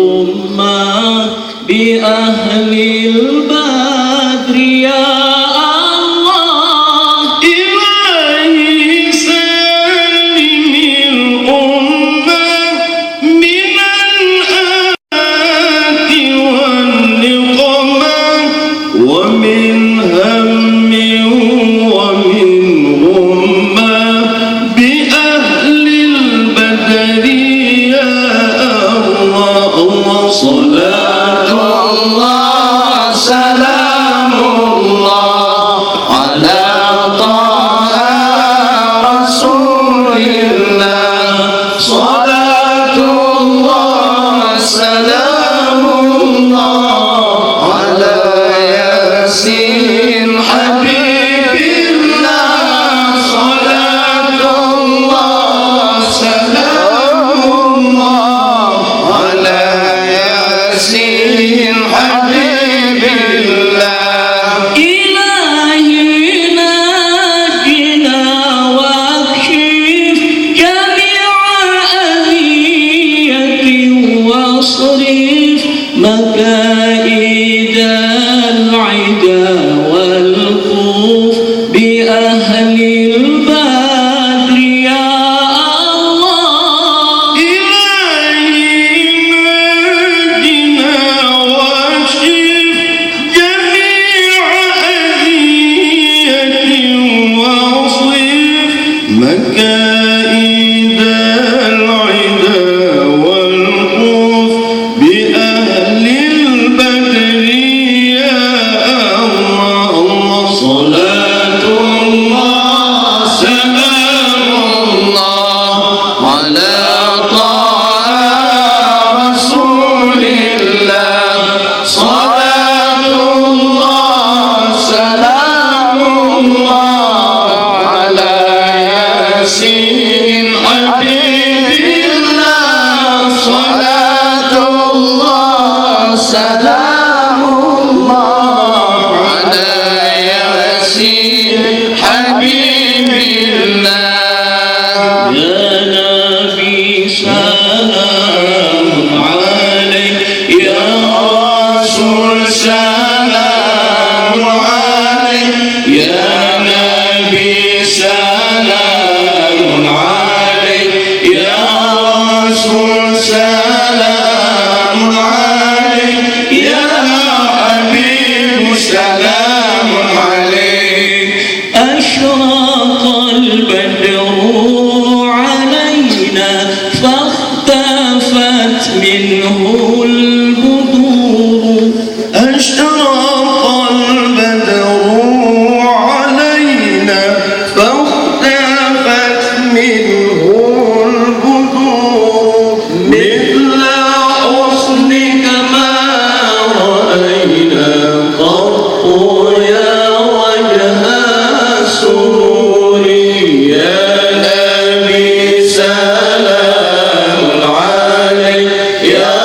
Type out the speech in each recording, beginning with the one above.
الأمة بأهل البدر يا الله. إلهي سلم الأمة من الآفات والنقمة ومن هم ومن غمة بأهل البدر يا الله. صلاة الله سلام الله على طه رسول الله. صلاة الله سلام الله على ياسين حبيب الله. صلاة الله سلام الله على ياسين حبيب الله. إلهي ناجنا واكشف جميع أذية واصرف مكائد العدا والخوف بأهل البدر يا الله. إلهي ناجنا واشف جميع أذية واصرف مكائد العدا والخوف بأهل البدر يا الله. صلاة الله سلام الله على طه رسول الله. صلاة الله سلام الله على ياسين حبيب الله. صلاة الله سلام الله على ياسين حبيب الله. يا نبي سلام عليك يا رسول سلام عليك يا نبي سلام عليك يا رسول سلام عليك يا حبيب سلام عليك. أشرق البدر علينا فاختفت منه البدور. أشرق البدر علينا فاختفت منه البدور. مثل حسنك ما رأينا قط يا وجه السرور. يا نبي سلام عليك يا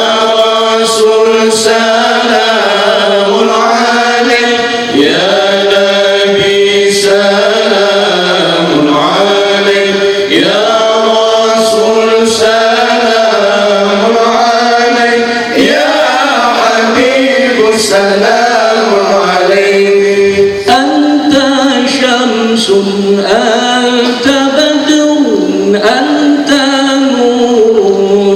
رسول سلام عليك يا نبي سلام عليك يا رسول سلام عليك يا حبيب سلام عليك. أنت شمس أنت بدر أنت نور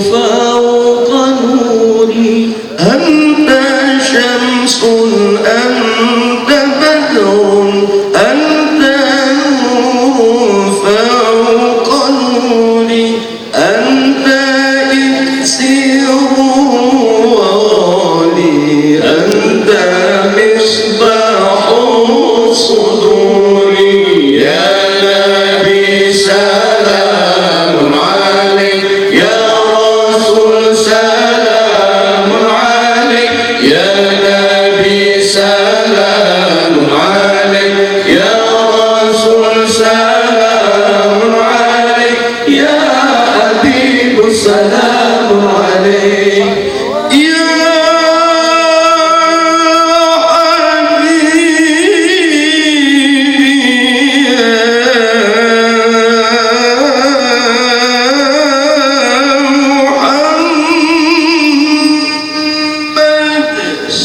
فوق نوري. أنت شمس أنت بدر أنت نور فوق نوري. أنت إكسير وغالي أنت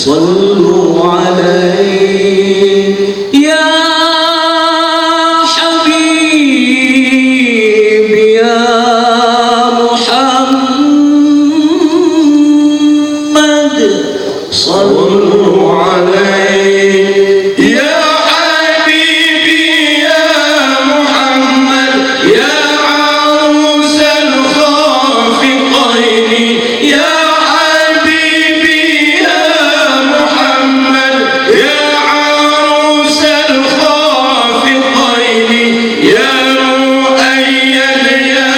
صلوا عليه يا حبيبي يا محمد صلوا عليه يا حبيبي يا محمد يا عروس الخافقين يا حبيبي يا محمد يا عروس الخافقين يا مؤيد يا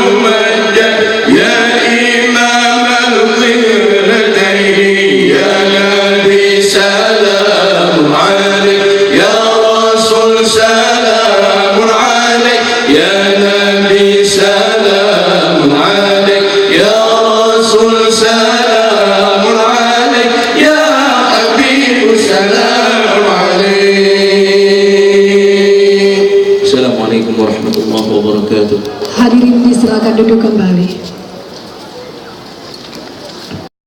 ممجد يا إمام القبلتين يا نبي سلام عليك يا رسول سلام عليك يا نبي سلام عليك يا رسول سلام عليك يا حبيب سلام عليك. Assalamualaikum warahmatullahi wabarakatuh. Hadirin disilakan duduk kembali.